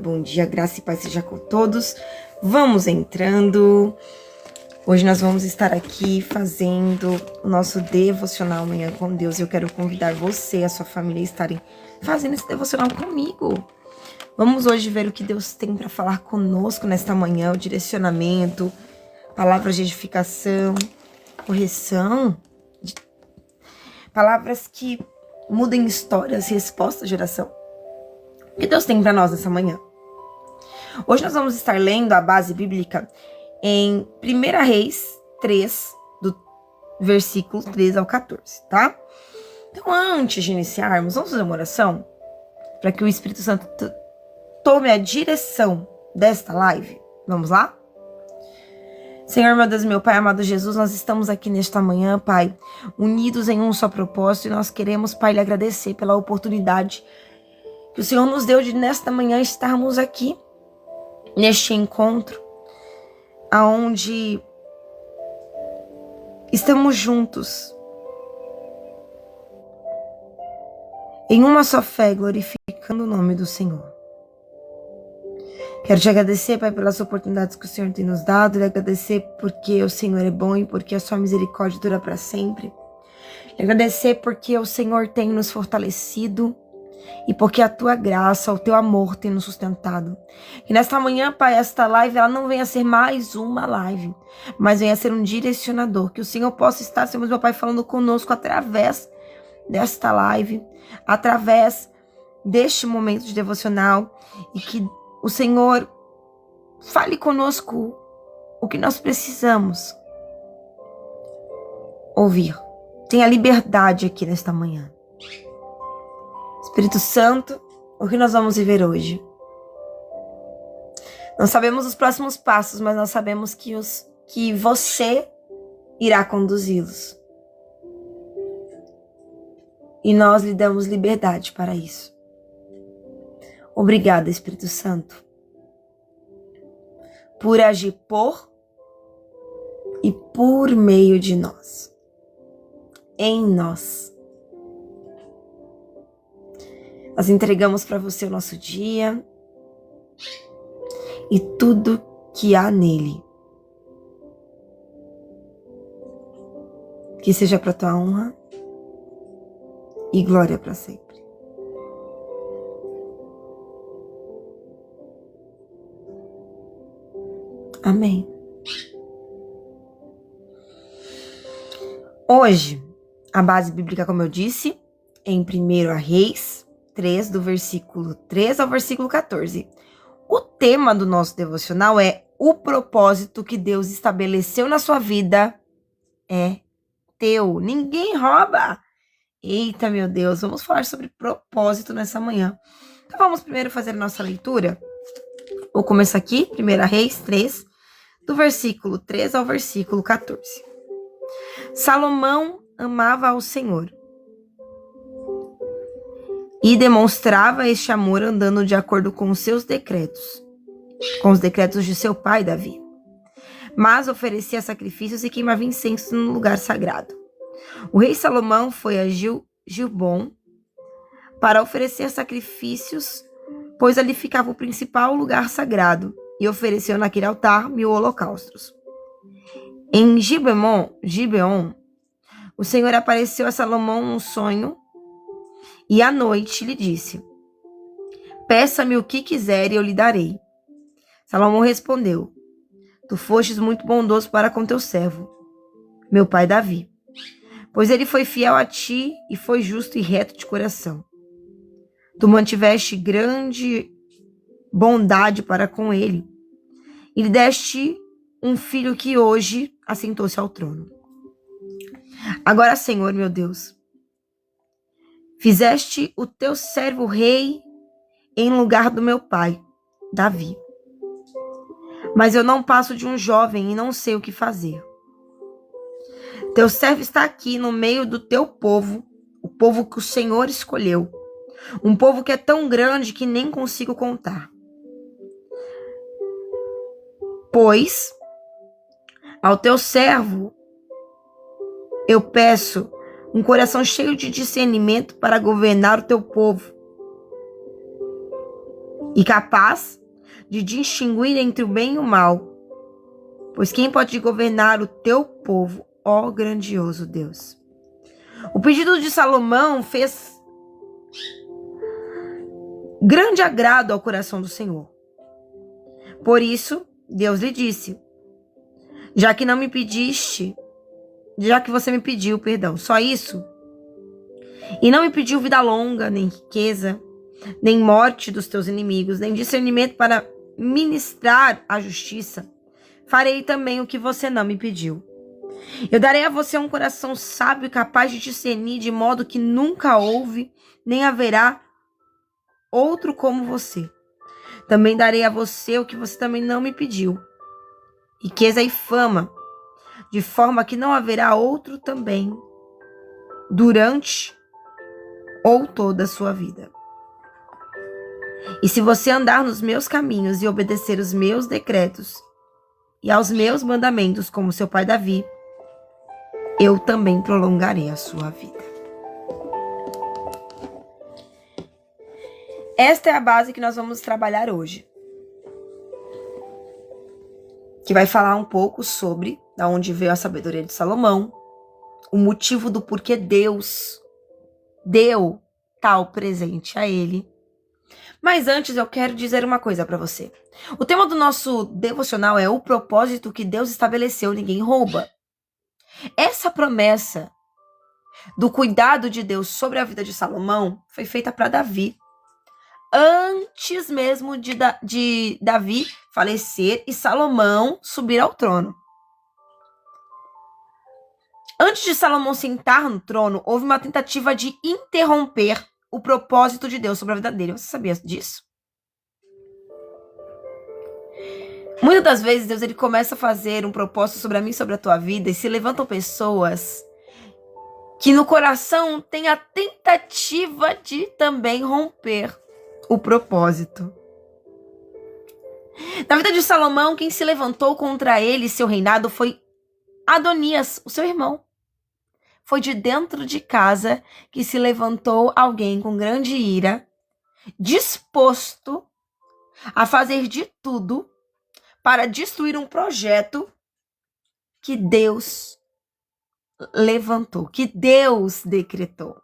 Bom dia, graça e paz seja com todos. Vamos entrando. Hoje nós vamos estar aqui fazendo o nosso devocional Manhã com Deus. Eu quero convidar você e a sua família a estarem fazendo esse devocional comigo. Vamos hoje ver o que Deus tem para falar conosco nesta manhã, o direcionamento, palavras de edificação, correção, palavras que mudem histórias, respostas, geração. O que Deus tem para nós nessa manhã? Hoje nós vamos estar lendo a base bíblica em 1 Reis 3, do versículo 13 ao 14, tá? Então, antes de iniciarmos, vamos fazer uma oração para que o Espírito Santo tome a direção desta live. Vamos lá? Senhor, meu Deus, meu Pai, amado Jesus, nós estamos aqui nesta manhã, Pai, unidos em um só propósito, e nós queremos, Pai, lhe agradecer pela oportunidade que o Senhor nos deu de nesta manhã estarmos aqui, neste encontro, aonde estamos juntos, em uma só fé, glorificando o nome do Senhor. Quero te agradecer, Pai, pelas oportunidades que o Senhor tem nos dado, e agradecer porque o Senhor é bom e porque a sua misericórdia dura para sempre. E agradecer porque o Senhor tem nos fortalecido, e porque a tua graça, o teu amor tem nos sustentado. Que nesta manhã, Pai, esta live, ela não venha a ser mais uma live, mas venha a ser um direcionador. Que o Senhor possa estar, Senhor, meu Pai, falando conosco através desta live, através deste momento de devocional. E que o Senhor fale conosco o que nós precisamos ouvir. Tenha liberdade aqui nesta manhã. Espírito Santo, o que nós vamos viver hoje? Não sabemos os próximos passos, mas nós sabemos que você irá conduzi-los. E nós lhe damos liberdade para isso. Obrigada, Espírito Santo, por agir por e por meio de nós. Em nós. Nós entregamos para você o nosso dia e tudo que há nele. Que seja para tua honra e glória para sempre. Amém. Hoje, a base bíblica, como eu disse, em 1 Reis 3, do versículo 3 ao versículo 14. O tema do nosso devocional é: o propósito que Deus estabeleceu na sua vida é teu. Ninguém rouba. Eita, meu Deus, vamos falar sobre propósito nessa manhã. Então vamos primeiro fazer a nossa leitura. Vou começar aqui, 1 Reis 3, do versículo 3 ao versículo 14. Salomão amava ao Senhor e demonstrava este amor andando de acordo com os seus decretos, com os decretos de seu pai Davi. Mas oferecia sacrifícios e queimava incenso no lugar sagrado. O rei Salomão foi a Gilbom para oferecer sacrifícios, pois ali ficava o principal lugar sagrado, e ofereceu naquele altar 1000 holocaustos. Em Gibeon, o Senhor apareceu a Salomão num sonho, e à noite lhe disse: peça-me o que quiser e eu lhe darei. Salomão respondeu: tu fostes muito bondoso para com teu servo, meu pai Davi, pois ele foi fiel a ti e foi justo e reto de coração. Tu mantiveste grande bondade para com ele, e lhe deste um filho que hoje assentou-se ao trono. Agora, Senhor, meu Deus, fizeste o teu servo rei em lugar do meu pai, Davi. Mas eu não passo de um jovem e não sei o que fazer. Teu servo está aqui no meio do teu povo, o povo que o Senhor escolheu, um povo que é tão grande que nem consigo contar. Pois ao teu servo eu peço um coração cheio de discernimento para governar o teu povo, e capaz de distinguir entre o bem e o mal. Pois quem pode governar o teu povo, ó grandioso Deus? O pedido de Salomão fez grande agrado ao coração do Senhor. Por isso, Deus lhe disse: já que você me pediu, só isso, e não me pediu vida longa, nem riqueza, nem morte dos teus inimigos, nem discernimento para ministrar a justiça, farei também o que você não me pediu. Eu darei a você um coração sábio e capaz de discernir, de modo que nunca houve, nem haverá outro como você. Também darei a você o que você também não me pediu, riqueza e fama, de forma que não haverá outro também, durante ou toda a sua vida. E se você andar nos meus caminhos e obedecer os meus decretos e aos meus mandamentos, como seu pai Davi, eu também prolongarei a sua vida. Esta é a base que nós vamos trabalhar hoje, que vai falar um pouco sobre da onde veio a sabedoria de Salomão, o motivo do porquê Deus deu tal presente a ele. Mas antes eu quero dizer uma coisa para você. O tema do nosso devocional é o propósito que Deus estabeleceu, ninguém rouba. Essa promessa do cuidado de Deus sobre a vida de Salomão foi feita para Davi, antes mesmo de Davi falecer e Salomão subir ao trono. Antes de Salomão sentar no trono, houve uma tentativa de interromper o propósito de Deus sobre a vida dele. Você sabia disso? Muitas das vezes Deus ele começa a fazer um propósito sobre a mim, sobre a tua vida, e se levantam pessoas que no coração tem a tentativa de também romper o propósito. Na vida de Salomão, quem se levantou contra ele e seu reinado foi Adonias, o seu irmão. Foi de dentro de casa que se levantou alguém com grande ira, disposto a fazer de tudo para destruir um projeto que Deus levantou, que Deus decretou.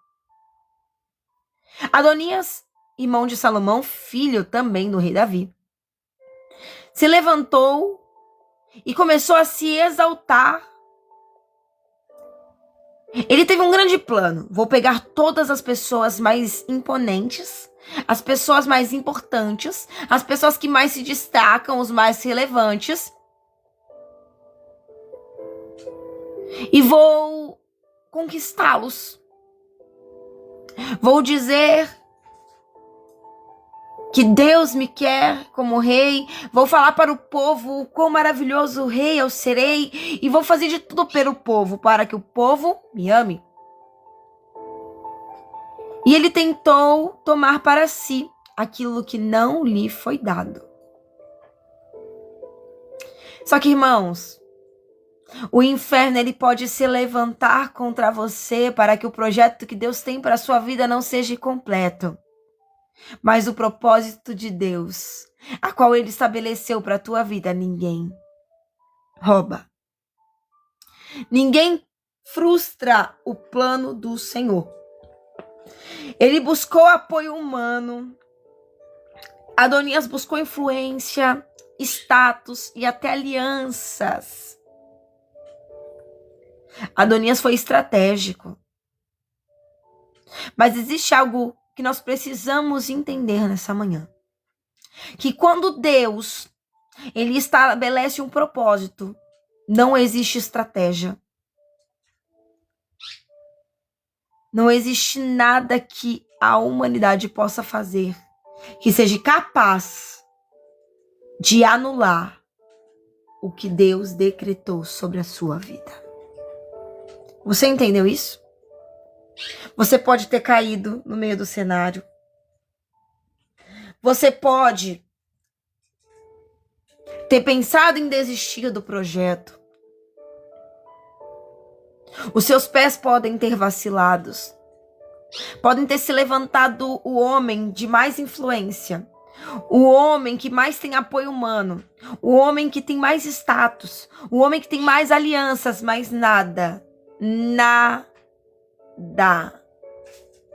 Adonias, irmão de Salomão, filho também do rei Davi, se levantou e começou a se exaltar. Ele teve um grande plano. Vou pegar todas as pessoas mais imponentes, as pessoas mais importantes, as pessoas que mais se destacam, os mais relevantes, e vou conquistá-los. Vou dizer que Deus me quer como rei. Vou falar para o povo o quão maravilhoso rei eu serei. E vou fazer de tudo pelo povo, para que o povo me ame. E ele tentou tomar para si aquilo que não lhe foi dado. Só que, irmãos, o inferno ele pode se levantar contra você para que o projeto que Deus tem para a sua vida não seja completo. Mas o propósito de Deus, a qual ele estabeleceu para a tua vida, ninguém rouba. Ninguém frustra o plano do Senhor. Ele buscou apoio humano. Adonias buscou influência, status e até alianças. Adonias foi estratégico. Mas existe algo que nós precisamos entender nessa manhã. Que quando Deus, ele estabelece um propósito, não existe estratégia. Não existe nada que a humanidade possa fazer que seja capaz de anular o que Deus decretou sobre a sua vida. Você entendeu isso? Você pode ter caído no meio do cenário. Você pode ter pensado em desistir do projeto. Os seus pés podem ter vacilados. Podem ter se levantado o homem de mais influência. O homem que mais tem apoio humano, o homem que tem mais status, o homem que tem mais alianças, mas nada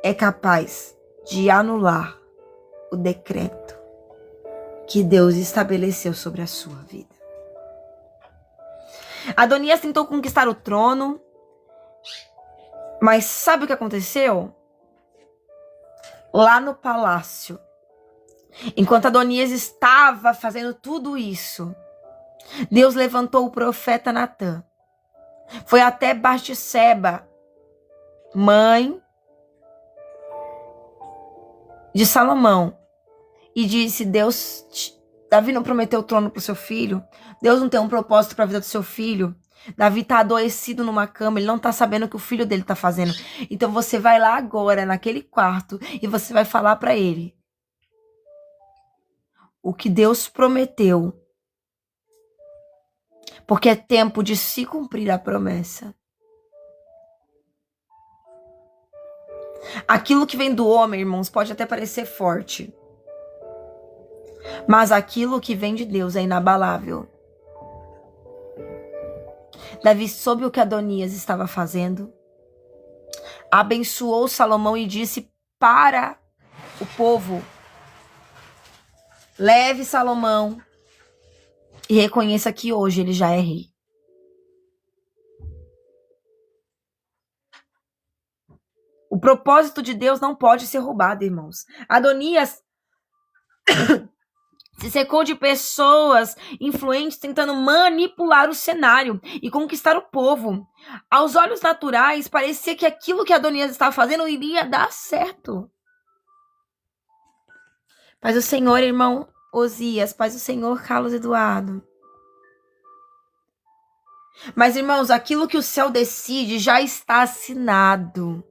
é capaz de anular o decreto que Deus estabeleceu sobre a sua vida. Adonias tentou conquistar o trono, mas sabe o que aconteceu? Lá no palácio, enquanto Adonias estava fazendo tudo isso, Deus levantou o profeta Natã. Foi até Batseba, mãe de Salomão, e disse: Davi não prometeu o trono para o seu filho? Deus não tem um propósito para a vida do seu filho? Davi está adoecido numa cama, ele não está sabendo o que o filho dele está fazendo. Então você vai lá agora, naquele quarto, e você vai falar para ele o que Deus prometeu. Porque é tempo de se cumprir a promessa. Aquilo que vem do homem, irmãos, pode até parecer forte. Mas aquilo que vem de Deus é inabalável. Davi soube o que Adonias estava fazendo. Abençoou Salomão e disse para o povo: leve Salomão e reconheça que hoje ele já é rei. O propósito de Deus não pode ser roubado, irmãos. Adonias se cercou de pessoas influentes tentando manipular o cenário e conquistar o povo. Aos olhos naturais, parecia que aquilo que Adonias estava fazendo iria dar certo. Paz do Senhor, irmão Osias. Paz do Senhor, Carlos Eduardo. Mas, irmãos, aquilo que o céu decide já está assinado.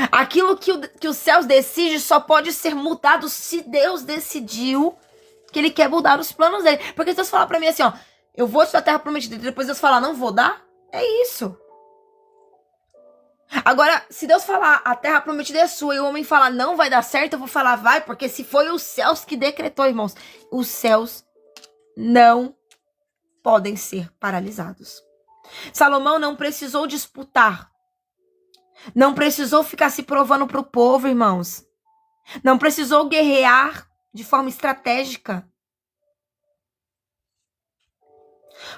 Aquilo que os céus decidem só pode ser mudado se Deus decidiu que ele quer mudar os planos dele. Porque se Deus falar pra mim assim, ó, eu vou te dar a terra prometida, e depois Deus falar, não vou dar, é isso. Agora, se Deus falar, a terra prometida é sua, e o homem falar, não vai dar certo, eu vou falar, vai, porque se foi os céus que decretou, irmãos, os céus não podem ser paralisados. Salomão não precisou disputar. Não precisou ficar se provando para o povo, irmãos. Não precisou guerrear de forma estratégica.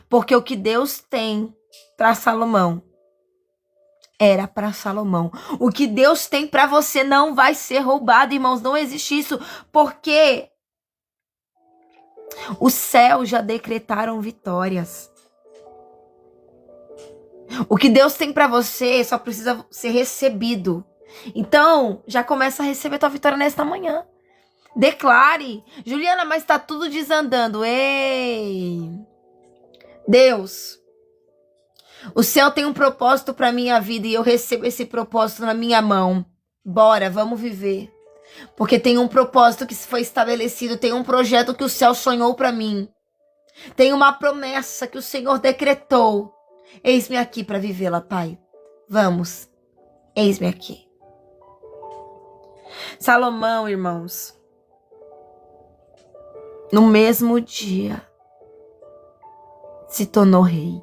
Porque o que Deus tem para Salomão era para Salomão. O que Deus tem para você não vai ser roubado, irmãos. Não existe isso. Porque os céus já decretaram vitórias. O que Deus tem pra você só precisa ser recebido. Então, já começa a receber tua vitória nesta manhã. Declare. Juliana, mas tá tudo desandando. Ei! Deus, o céu tem um propósito pra minha vida e eu recebo esse propósito na minha mão. Bora, vamos viver. Porque tem um propósito que foi estabelecido, tem um projeto que o céu sonhou pra mim. Tem uma promessa que o Senhor decretou. Eis-me aqui para vivê-la, Pai. Vamos. Eis-me aqui. Salomão, irmãos, no mesmo dia, se tornou rei.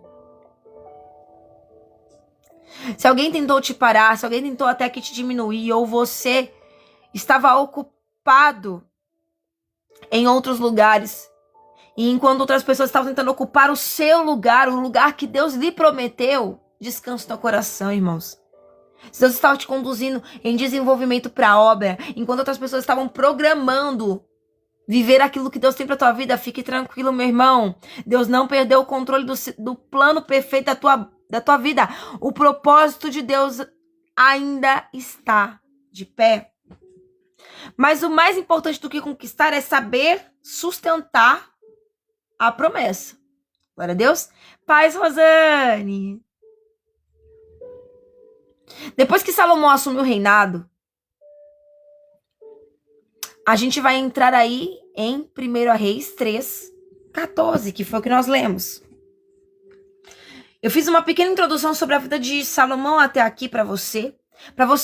Se alguém tentou te parar, se alguém tentou até que te diminuir, ou você estava ocupado em outros lugares, e enquanto outras pessoas estavam tentando ocupar o seu lugar, o lugar que Deus lhe prometeu, descanse no teu coração, irmãos. Se Deus estava te conduzindo em desenvolvimento para a obra, enquanto outras pessoas estavam programando viver aquilo que Deus tem para tua vida, fique tranquilo, meu irmão. Deus não perdeu o controle do plano perfeito da tua vida. O propósito de Deus ainda está de pé. Mas o mais importante do que conquistar é saber sustentar a promessa. Glória a Deus. Paz, Rosane. Depois que Salomão assumiu o reinado, a gente vai entrar aí em 1 Reis 3:14, que foi o que nós lemos. Eu fiz uma pequena introdução sobre a vida de Salomão até aqui para você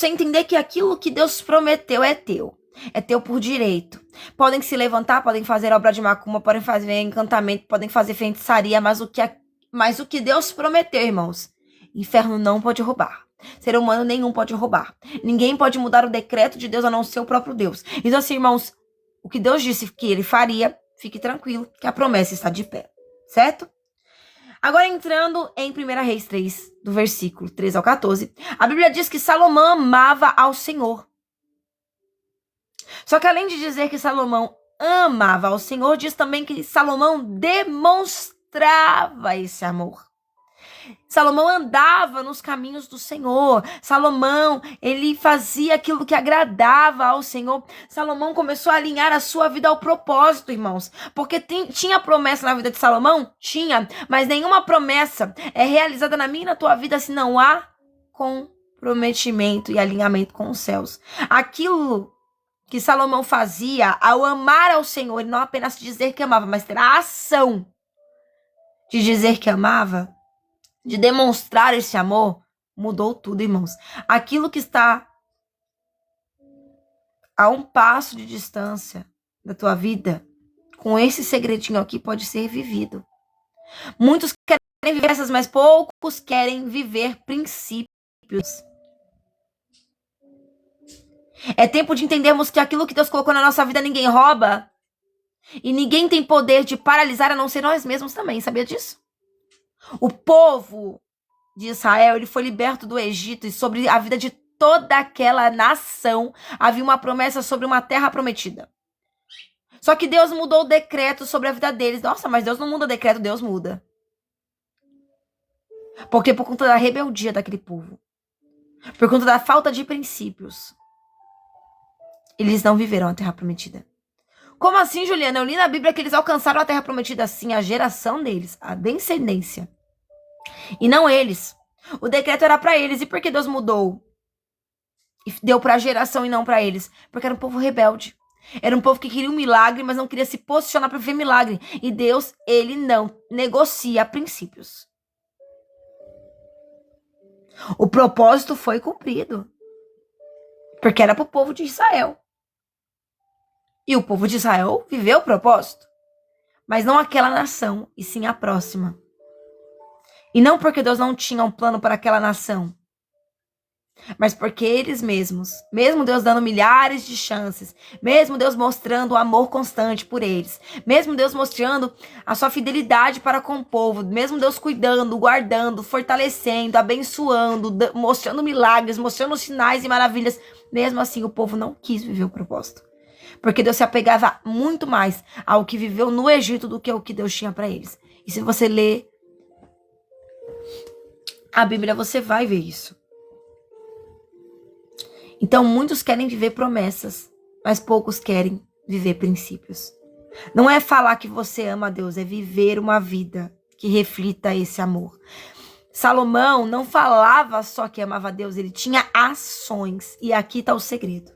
entender que aquilo que Deus prometeu é teu por direito. Podem se levantar, podem fazer obra de macumba, podem fazer encantamento, podem fazer feitiçaria, mas o que Deus prometeu, irmãos, inferno não pode roubar. Ser humano nenhum pode roubar. Ninguém pode mudar o decreto de Deus a não ser o próprio Deus. Então, assim, irmãos, o que Deus disse que ele faria, fique tranquilo, que a promessa está de pé. Certo? Agora, entrando em 1 Reis 3, do versículo 13 ao 14, a Bíblia diz que Salomão amava ao Senhor. Só que além de dizer que Salomão amava ao Senhor, diz também que Salomão demonstrava esse amor. Salomão andava nos caminhos do Senhor. Salomão, ele fazia aquilo que agradava ao Senhor. Salomão começou a alinhar a sua vida ao propósito, irmãos. Porque tinha promessa na vida de Salomão? Tinha. Mas nenhuma promessa é realizada na minha e na tua vida se não há comprometimento e alinhamento com os céus. Aquilo que Salomão fazia ao amar ao Senhor, e não apenas dizer que amava, mas ter a ação de dizer que amava, de demonstrar esse amor, mudou tudo, irmãos. Aquilo que está a um passo de distância da tua vida, com esse segredinho aqui, pode ser vivido. Muitos querem viver essas, mas poucos querem viver princípios. É tempo de entendermos que aquilo que Deus colocou na nossa vida ninguém rouba. E ninguém tem poder de paralisar a não ser nós mesmos também, sabia disso? O povo de Israel, ele foi liberto do Egito, e sobre a vida de toda aquela nação havia uma promessa sobre uma terra prometida. Só que Deus mudou o decreto sobre a vida deles. Nossa, mas Deus não muda o decreto, Deus muda. Porque por conta da rebeldia daquele povo, por conta da falta de princípios, eles não viveram a terra prometida. Como assim, Juliana? Eu li na Bíblia que eles alcançaram a terra prometida, sim, a geração deles, a descendência. E não eles. O decreto era para eles. E por que Deus mudou? E deu para a geração e não para eles? Porque era um povo rebelde. Era um povo que queria um milagre, mas não queria se posicionar para ver milagre. E Deus, ele não negocia princípios. O propósito foi cumprido. Porque era para o povo de Israel. E o povo de Israel viveu o propósito. Mas não aquela nação, e sim a próxima. E não porque Deus não tinha um plano para aquela nação, mas porque eles mesmos, mesmo Deus dando milhares de chances, mesmo Deus mostrando o amor constante por eles, mesmo Deus mostrando a sua fidelidade para com o povo, mesmo Deus cuidando, guardando, fortalecendo, abençoando, mostrando milagres, mostrando sinais e maravilhas, mesmo assim o povo não quis viver o propósito. Porque Deus se apegava muito mais ao que viveu no Egito do que ao que Deus tinha para eles. E se você ler a Bíblia, você vai ver isso. Então, muitos querem viver promessas, mas poucos querem viver princípios. Não é falar que você ama a Deus, é viver uma vida que reflita esse amor. Salomão não falava só que amava a Deus, ele tinha ações. E aqui está o segredo.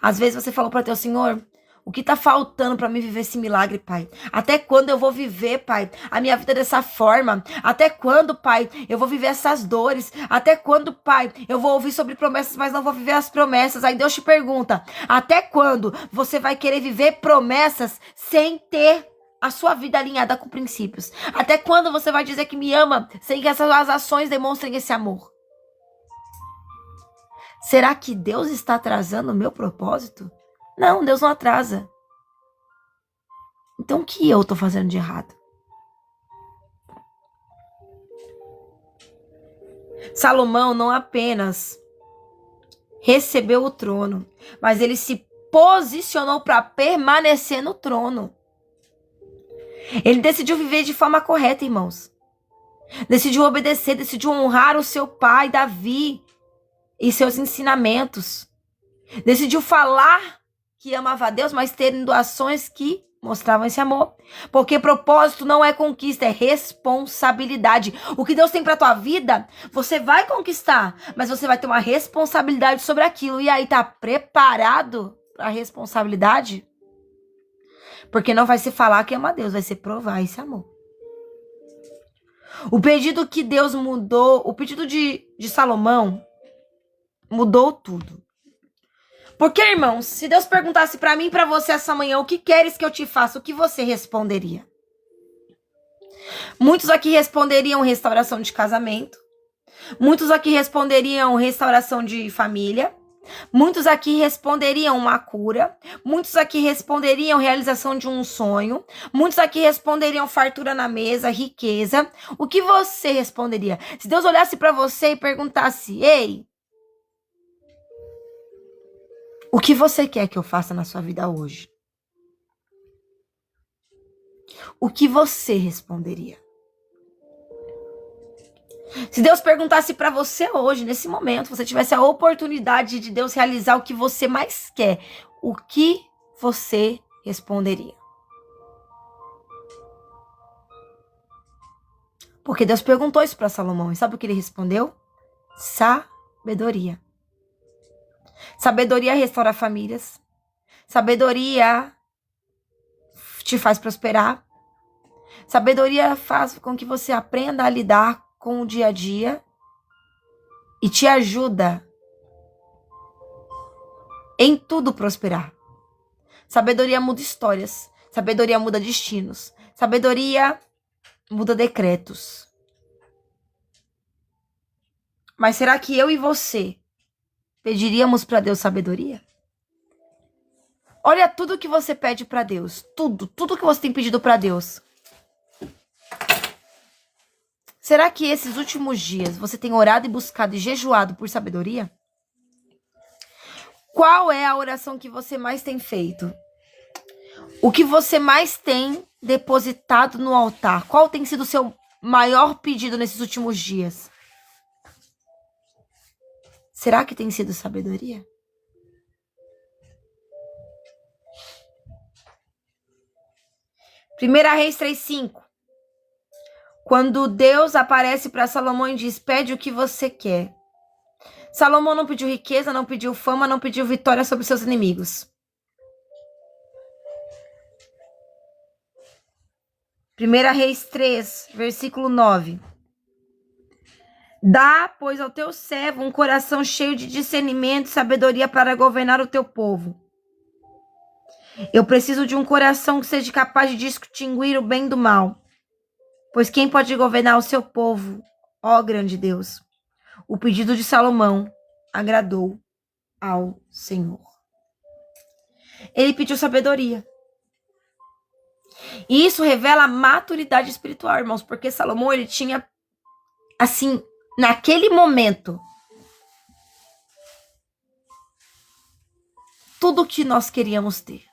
Às vezes você falou para Deus: Senhor, o que está faltando para mim viver esse milagre, Pai? Até quando eu vou viver, Pai, a minha vida dessa forma? Até quando, Pai, eu vou viver essas dores? Até quando, Pai, eu vou ouvir sobre promessas, mas não vou viver as promessas? Aí Deus te pergunta: até quando você vai querer viver promessas sem ter a sua vida alinhada com princípios? Até quando você vai dizer que me ama sem que essas ações demonstrem esse amor? Será que Deus está atrasando o meu propósito? Não, Deus não atrasa. Então o que eu estou fazendo de errado? Salomão não apenas recebeu o trono, mas ele se posicionou para permanecer no trono. Ele decidiu viver de forma correta, irmãos. Decidiu obedecer, decidiu honrar o seu pai, Davi, e seus ensinamentos. Decidiu falar que amava a Deus, mas tendo ações que mostravam esse amor. Porque propósito não é conquista, é responsabilidade. O que Deus tem para tua vida, você vai conquistar, mas você vai ter uma responsabilidade sobre aquilo. E aí, tá preparado para a responsabilidade? Porque não vai ser falar que ama a Deus, vai ser provar esse amor. O pedido que Deus mudou, o pedido de Salomão mudou tudo. Porque, irmãos, se Deus perguntasse para mim e para você essa manhã, o que queres que eu te faça, o que você responderia? Muitos aqui responderiam restauração de casamento. Muitos aqui responderiam restauração de família. Muitos aqui responderiam uma cura. Muitos aqui responderiam realização de um sonho. Muitos aqui responderiam fartura na mesa, riqueza. O que você responderia? Se Deus olhasse para você e perguntasse: ei, o que você quer que eu faça na sua vida hoje? O que você responderia? Se Deus perguntasse para você hoje, nesse momento, você tivesse a oportunidade de Deus realizar o que você mais quer, o que você responderia? Porque Deus perguntou isso para Salomão, e sabe o que ele respondeu? Sabedoria. Sabedoria restaura famílias. Sabedoria te faz prosperar. Sabedoria faz com que você aprenda a lidar com o dia a dia e te ajuda em tudo prosperar. Sabedoria muda histórias. Sabedoria muda destinos. Sabedoria muda decretos. Mas será que eu e você pediríamos para Deus sabedoria? Olha tudo que você pede para Deus. Tudo que você tem pedido para Deus. Será que esses últimos dias você tem orado e buscado e jejuado por sabedoria? Qual é a oração que você mais tem feito? O que você mais tem depositado no altar? Qual tem sido o seu maior pedido nesses últimos dias? Será que tem sido sabedoria? Primeira Reis 3:5. Quando Deus aparece para Salomão e diz: pede o que você quer. Salomão não pediu riqueza, não pediu fama, não pediu vitória sobre seus inimigos. 1 Reis 3, versículo 9. Dá, pois, ao teu servo um coração cheio de discernimento e sabedoria para governar o teu povo. Eu preciso de um coração que seja capaz de distinguir o bem do mal. Pois quem pode governar o seu povo, ó grande Deus? O pedido de Salomão agradou ao Senhor. Ele pediu sabedoria. E isso revela a maturidade espiritual, irmãos, porque Salomão, ele tinha, assim, naquele momento, tudo o que nós queríamos ter.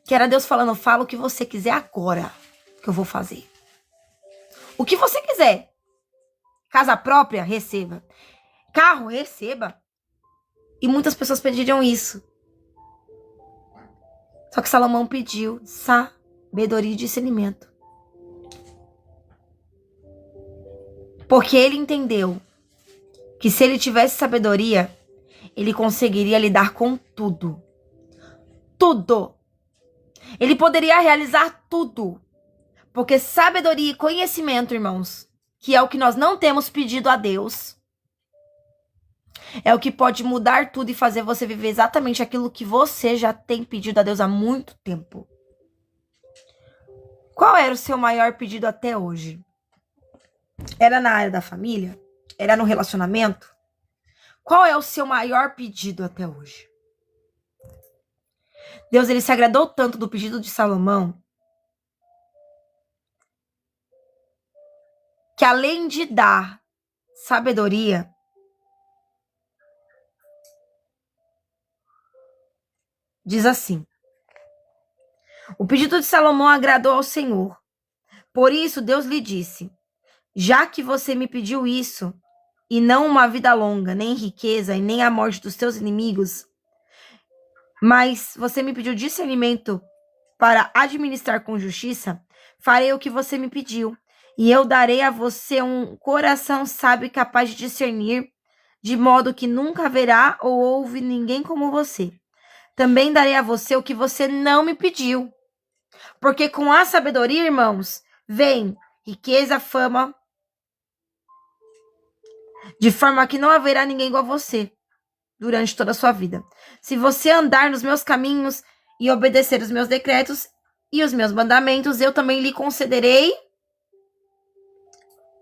Que era Deus falando: fala o que você quiser agora, que eu vou fazer. O que você quiser. Casa própria, receba. Carro, receba. E muitas pessoas pediriam isso. Só que Salomão pediu sabedoria e discernimento. Porque ele entendeu que se ele tivesse sabedoria, ele conseguiria lidar com tudo. Tudo. Ele poderia realizar tudo. Porque sabedoria e conhecimento, irmãos, que é o que nós não temos pedido a Deus, é o que pode mudar tudo e fazer você viver exatamente aquilo que você já tem pedido a Deus há muito tempo. Qual era o seu maior pedido até hoje? Era na área da família? Era no relacionamento? Qual é o seu maior pedido até hoje? Deus, ele se agradou tanto do pedido de Salomão, que além de dar sabedoria, diz assim: o pedido de Salomão agradou ao Senhor. Por isso Deus lhe disse: já que você me pediu isso, e não uma vida longa, nem riqueza, e nem a morte dos teus inimigos, mas você me pediu discernimento para administrar com justiça, farei o que você me pediu. E eu darei a você um coração sábio e capaz de discernir, de modo que nunca haverá ou houve ninguém como você. Também darei a você o que você não me pediu. Porque com a sabedoria, irmãos, vem riqueza, fama, de forma que não haverá ninguém igual a você. durante toda a sua vida. Se você andar nos meus caminhos e obedecer os meus decretos e os meus mandamentos, eu também lhe concederei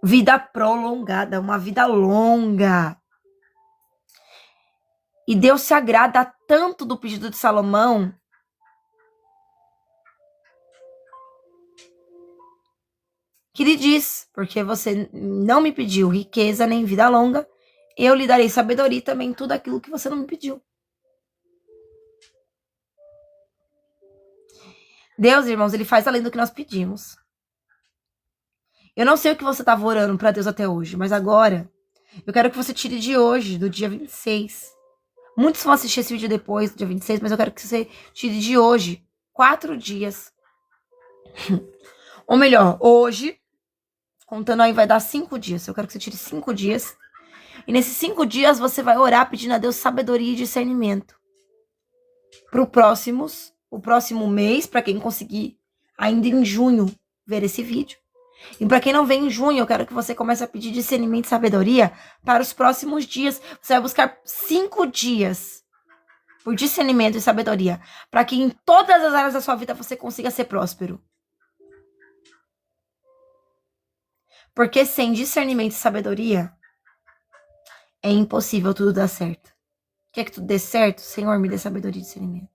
vida prolongada, uma vida longa. E Deus se agrada tanto do pedido de Salomão que lhe diz: porque você não me pediu riqueza nem vida longa, eu lhe darei sabedoria e também tudo aquilo que você não me pediu. Deus, irmãos, ele faz além do que nós pedimos. Eu não sei o que você estava orando para Deus até hoje, mas agora eu quero que você tire de hoje, do dia 26. Muitos vão assistir esse vídeo depois do dia 26, mas eu quero que você tire de hoje 4 dias. Ou melhor, hoje, contando aí, vai dar 5 dias. Eu quero que você tire 5 dias. E nesses 5 dias você vai orar pedindo a Deus sabedoria e discernimento. Para o próximo mês, para quem conseguir ainda em junho ver esse vídeo. E para quem não vem em junho, eu quero que você comece a pedir discernimento e sabedoria para os próximos dias. Você vai buscar 5 dias por discernimento e sabedoria, para que em todas as áreas da sua vida você consiga ser próspero. Porque sem discernimento e sabedoria, é impossível tudo dar certo. Quer que tudo dê certo? Senhor, me dê sabedoria e discernimento.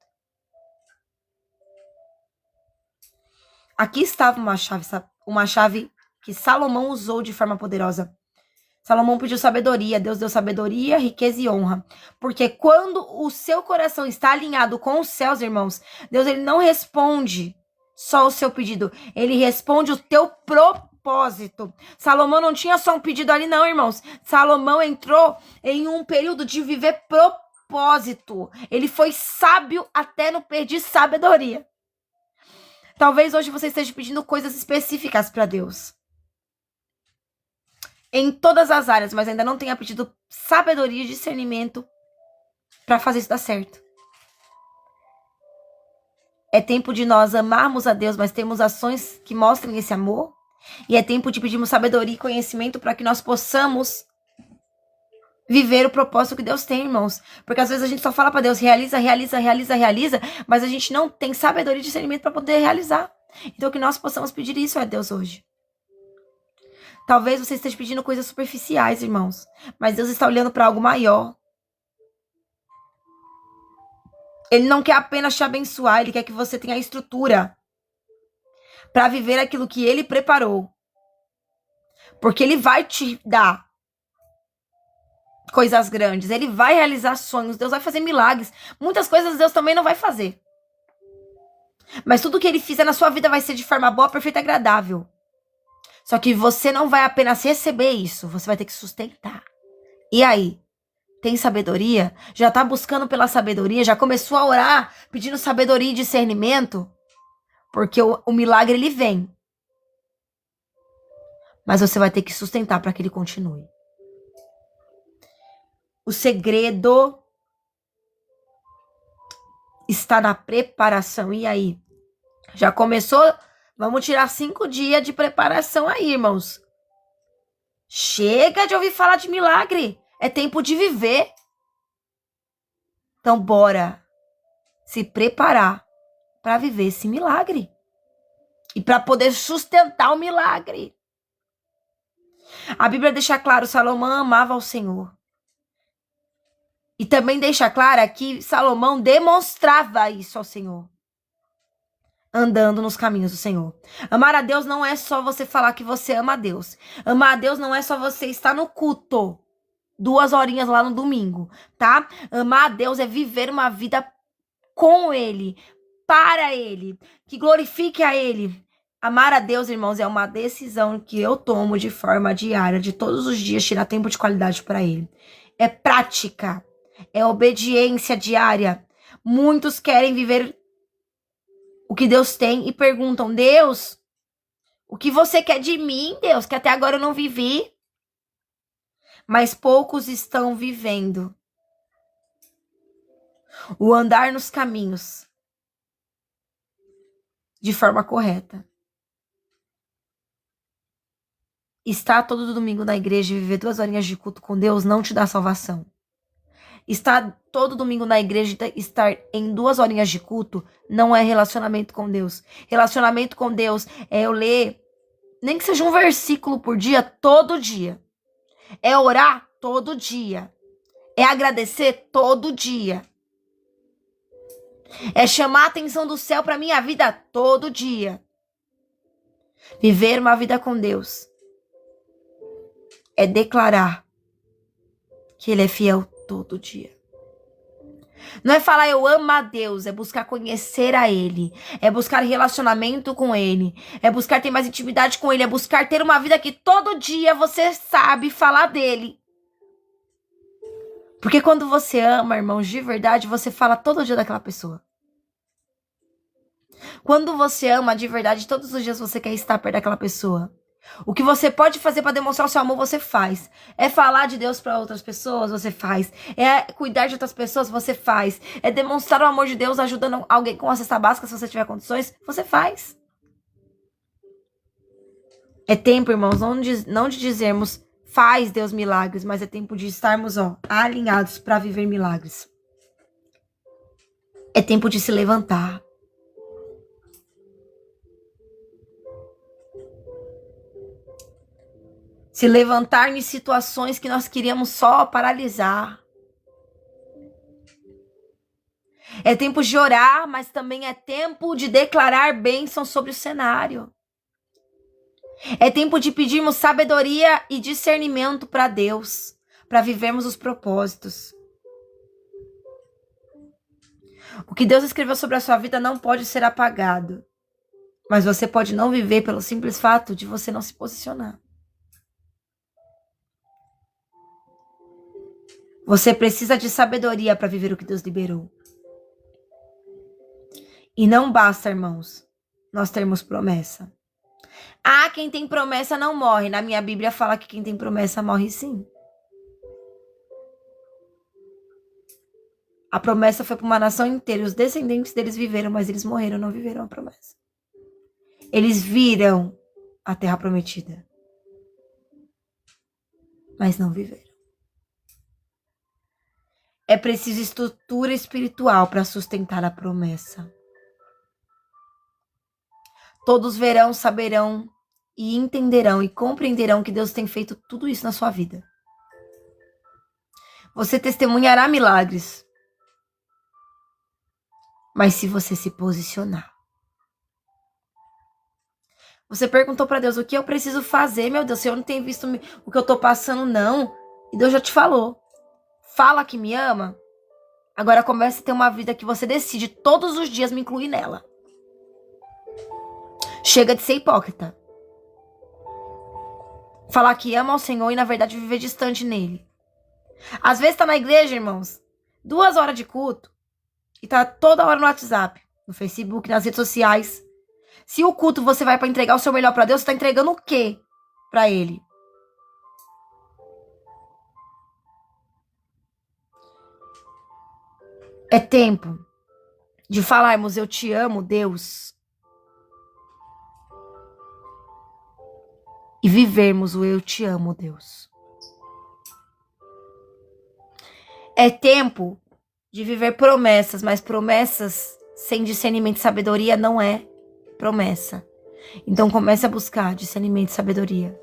Aqui estava uma chave que Salomão usou de forma poderosa. Salomão pediu sabedoria, Deus deu sabedoria, riqueza e honra. Porque quando o seu coração está alinhado com os céus, irmãos, Deus ele não responde só o seu pedido, ele responde o teu propósito. Salomão não tinha só um pedido ali não, irmãos. Salomão entrou em um período de viver propósito. Ele foi sábio até não perder sabedoria. Talvez hoje você esteja pedindo coisas específicas para Deus. Em todas as áreas, mas ainda não tenha pedido sabedoria e discernimento para fazer isso dar certo. É tempo de nós amarmos a Deus, mas temos ações que mostrem esse amor. E é tempo de pedirmos sabedoria e conhecimento para que nós possamos viver o propósito que Deus tem, irmãos. Porque às vezes a gente só fala para Deus, realiza, mas a gente não tem sabedoria e discernimento para poder realizar. Então que nós possamos pedir isso a Deus hoje. Talvez você esteja pedindo coisas superficiais, irmãos, mas Deus está olhando para algo maior. Ele não quer apenas te abençoar, ele quer que você tenha a estrutura para viver aquilo que ele preparou. Porque ele vai te dar coisas grandes, ele vai realizar sonhos, Deus vai fazer milagres. Muitas coisas Deus também não vai fazer. Mas tudo que ele fizer na sua vida vai ser de forma boa, perfeita e agradável. Só que você não vai apenas receber isso, você vai ter que sustentar. E aí? Tem sabedoria? Já tá buscando pela sabedoria? Já começou a orar pedindo sabedoria e discernimento? Porque o milagre ele vem. Mas você vai ter que sustentar para que ele continue. O segredo está na preparação. E aí? Já começou? Vamos tirar 5 dias de preparação aí, irmãos. Chega de ouvir falar de milagre. É tempo de viver. Então, bora se preparar para viver esse milagre. E para poder sustentar o milagre. A Bíblia deixa claro, Salomão amava ao Senhor. E também deixa claro que Salomão demonstrava isso ao Senhor. Andando nos caminhos do Senhor. Amar a Deus não é só você falar que você ama a Deus. Amar a Deus não é só você estar no culto 2 horinhas lá no domingo, tá? Amar a Deus é viver uma vida com Ele, para Ele, que glorifique a Ele. Amar a Deus, irmãos, é uma decisão que eu tomo de forma diária, de todos os dias, tirar tempo de qualidade para Ele. É prática, é obediência diária. Muitos querem viver o que Deus tem e perguntam, Deus, o que você quer de mim, Deus, que até agora eu não vivi? Mas poucos estão vivendo o andar nos caminhos de forma correta. Estar todo domingo na igreja e viver 2 horinhas de culto com Deus não te dá salvação. Estar todo domingo na igreja, estar em 2 horinhas de culto, não é relacionamento com Deus. Relacionamento com Deus é eu ler, nem que seja um versículo por dia, todo dia. É orar todo dia. É agradecer todo dia. É chamar a atenção do céu para minha vida todo dia. Viver uma vida com Deus é declarar que Ele é fiel todo dia. Não é falar eu amo a Deus, é buscar conhecer a Ele, é buscar relacionamento com Ele, é buscar ter mais intimidade com Ele, é buscar ter uma vida que todo dia você sabe falar dele. Porque quando você ama, irmãos, de verdade, você fala todo dia daquela pessoa. Quando você ama de verdade, todos os dias você quer estar perto daquela pessoa. O que você pode fazer para demonstrar o seu amor, você faz. É falar de Deus para outras pessoas, você faz. É cuidar de outras pessoas, você faz. É demonstrar o amor de Deus ajudando alguém com a cesta básica, se você tiver condições, você faz. É tempo, irmãos, não de dizermos faz Deus milagres, mas é tempo de estarmos, alinhados para viver milagres. É tempo de se levantar. Se levantar em situações que nós queríamos só paralisar. É tempo de orar, mas também é tempo de declarar bênção sobre o cenário. É tempo de pedirmos sabedoria e discernimento para Deus, para vivermos os propósitos. O que Deus escreveu sobre a sua vida não pode ser apagado, mas você pode não viver pelo simples fato de você não se posicionar. Você precisa de sabedoria para viver o que Deus liberou. E não basta, irmãos, nós termos promessa. Ah, quem tem promessa não morre. Na minha Bíblia fala que quem tem promessa morre sim. A promessa foi para uma nação inteira. Os descendentes deles viveram, mas eles morreram, não viveram a promessa. Eles viram a terra prometida, mas não viveram. É preciso estrutura espiritual para sustentar a promessa. Todos verão, saberão e entenderão e compreenderão que Deus tem feito tudo isso na sua vida. Você testemunhará milagres, mas se você se posicionar. Você perguntou para Deus, o que eu preciso fazer? Meu Deus, se eu não tenho visto o que eu tô passando, não. E Deus já te falou. Fala que me ama. Agora comece a ter uma vida que você decide todos os dias me incluir nela. Chega de ser hipócrita. Falar que ama ao Senhor e na verdade viver distante nele. Às vezes tá na igreja, irmãos, 2 horas de culto e tá toda hora no WhatsApp, no Facebook, nas redes sociais. Se o culto você vai para entregar o seu melhor para Deus, você tá entregando o quê para ele? É tempo de falarmos eu te amo, Deus, e vivermos o eu te amo, Deus. É tempo de viver promessas, mas promessas sem discernimento e sabedoria não é promessa. Então comece a buscar discernimento e sabedoria.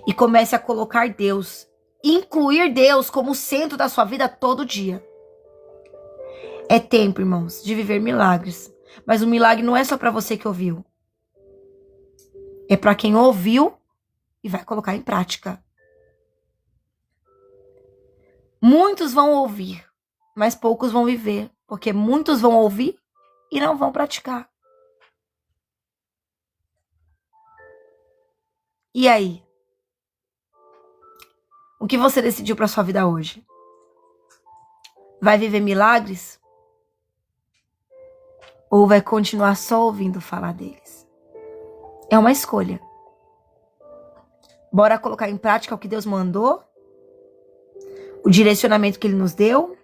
E comece a colocar Deus, incluir Deus como centro da sua vida todo dia. É tempo, irmãos, de viver milagres. Mas o milagre não é só para você que ouviu. É para quem ouviu e vai colocar em prática. Muitos vão ouvir, mas poucos vão viver. Porque muitos vão ouvir e não vão praticar. E aí? O que você decidiu para sua vida hoje? Vai viver milagres? Ou vai continuar só ouvindo falar deles? É uma escolha. Bora colocar em prática o que Deus mandou? O direcionamento que Ele nos deu?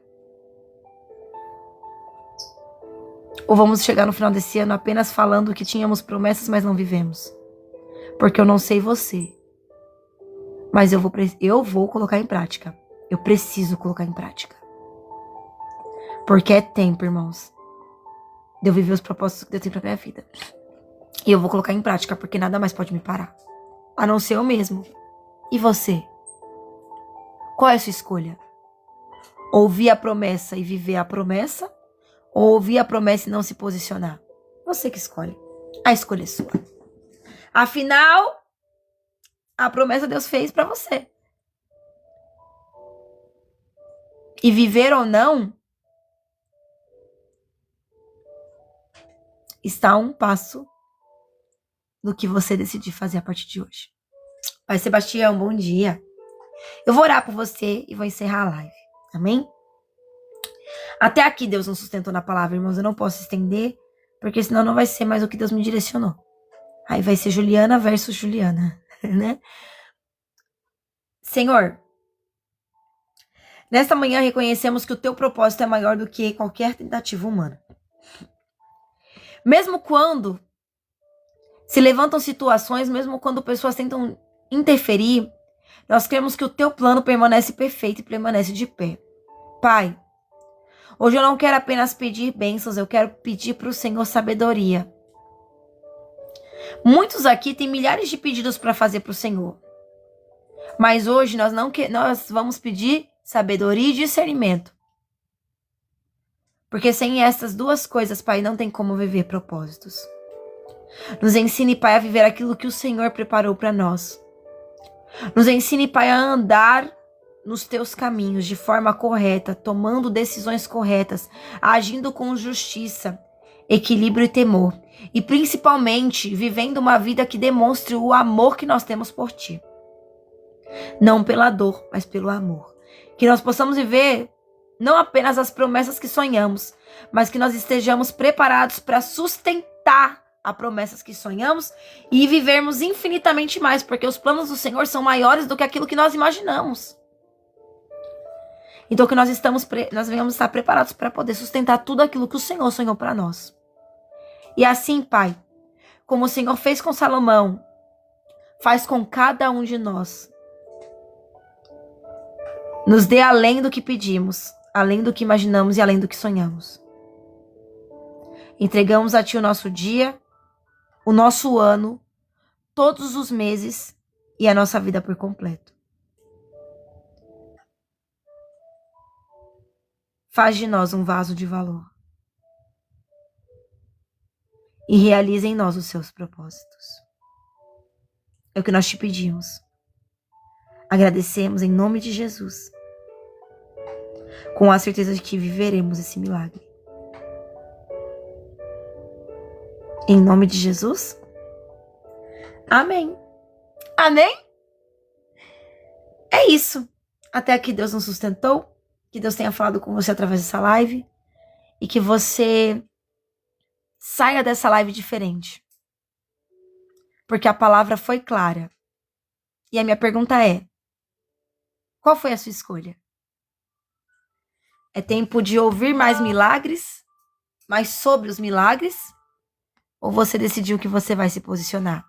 Ou vamos chegar no final desse ano apenas falando que tínhamos promessas, mas não vivemos? Porque eu não sei você. Mas eu vou colocar em prática. Eu preciso colocar em prática. Porque é tempo, irmãos, de eu viver os propósitos que Deus tem pra minha vida. E eu vou colocar em prática, porque nada mais pode me parar. A não ser eu mesmo. E você? Qual é a sua escolha? Ouvir a promessa e viver a promessa? Ou ouvir a promessa e não se posicionar? Você que escolhe. A escolha é sua. Afinal, a promessa Deus fez pra você. E viver ou não está a um passo do que você decidir fazer a partir de hoje. Pai Sebastião, bom dia. Eu vou orar por você e vou encerrar a live. Amém? Até aqui Deus nos sustentou na palavra, irmãos. Eu não posso estender, porque senão não vai ser mais o que Deus me direcionou. Aí vai ser Juliana versus Juliana, né? Senhor, nesta manhã reconhecemos que o teu propósito é maior do que qualquer tentativa humana. Mesmo quando se levantam situações, mesmo quando pessoas tentam interferir, nós cremos que o teu plano permanece perfeito e permanece de pé. Pai, hoje eu não quero apenas pedir bênçãos, eu quero pedir para o Senhor sabedoria. Muitos aqui têm milhares de pedidos para fazer para o Senhor. Mas hoje nós vamos pedir sabedoria e discernimento. Porque sem essas duas coisas, Pai, não tem como viver propósitos. Nos ensine, Pai, a viver aquilo que o Senhor preparou para nós. Nos ensine, Pai, a andar nos teus caminhos de forma correta, tomando decisões corretas, agindo com justiça, equilíbrio e temor. E principalmente, vivendo uma vida que demonstre o amor que nós temos por Ti. Não pela dor, mas pelo amor. Que nós possamos viver não apenas as promessas que sonhamos, mas que nós estejamos preparados para sustentar as promessas que sonhamos e vivermos infinitamente mais, porque os planos do Senhor são maiores do que aquilo que nós imaginamos. Então que nós venhamos estar preparados para poder sustentar tudo aquilo que o Senhor sonhou para nós. E assim, Pai, como o Senhor fez com Salomão, faz com cada um de nós. Nos dê além do que pedimos, além do que imaginamos e além do que sonhamos. Entregamos a Ti o nosso dia, o nosso ano, todos os meses e a nossa vida por completo. Faz de nós um vaso de valor. E realiza em nós os seus propósitos. É o que nós te pedimos. Agradecemos em nome de Jesus. Com a certeza de que viveremos esse milagre. Em nome de Jesus. Amém. Amém? É isso. Até aqui Deus nos sustentou. Que Deus tenha falado com você através dessa live. E que você saia dessa live diferente. Porque a palavra foi clara. E a minha pergunta é: qual foi a sua escolha? É tempo de ouvir mais milagres, mais sobre os milagres? Ou você decidiu que você vai se posicionar?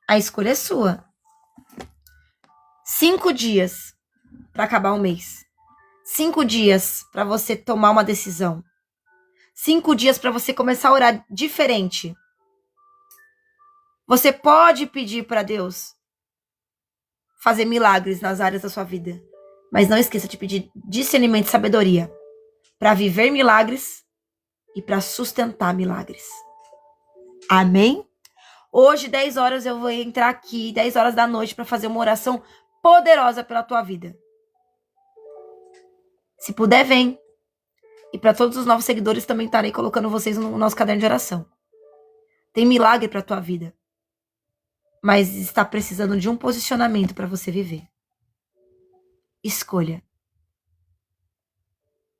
A escolha é sua. 5 dias para acabar o mês. 5 dias para você tomar uma decisão. 5 dias para você começar a orar diferente. Você pode pedir para Deus fazer milagres nas áreas da sua vida. Mas não esqueça de pedir discernimento e sabedoria para viver milagres e para sustentar milagres. Amém? Hoje, 10 horas, eu vou entrar aqui, 10 horas da noite, para fazer uma oração poderosa pela tua vida. Se puder, vem. E para todos os novos seguidores, também estarei colocando vocês no nosso caderno de oração. Tem milagre para tua vida. Mas está precisando de um posicionamento para você viver. Escolha.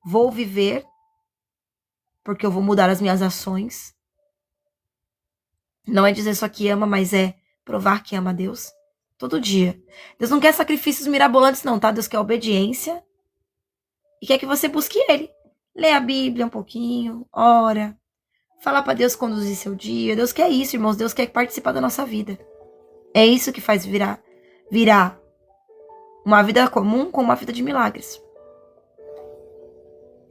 Vou viver porque eu vou mudar as minhas ações. Não é dizer só que ama, mas é provar que ama a Deus todo dia. Deus não quer sacrifícios mirabolantes não, tá? Deus quer obediência e quer que você busque Ele. Lê a Bíblia um pouquinho, ora, fala para Deus conduzir seu dia. Deus quer isso, irmãos. Deus quer participar da nossa vida. É isso que faz virar uma vida comum com uma vida de milagres.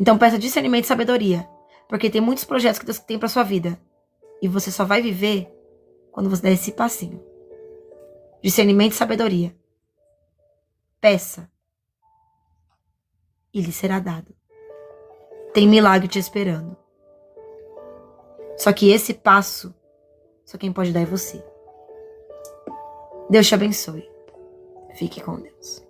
Então peça discernimento e sabedoria, porque tem muitos projetos que Deus tem para sua vida e você só vai viver quando você der esse passinho. Discernimento e sabedoria. Peça e lhe será dado. Tem milagre te esperando. Só que esse passo, só quem pode dar é você. Deus te abençoe. Fique com Deus.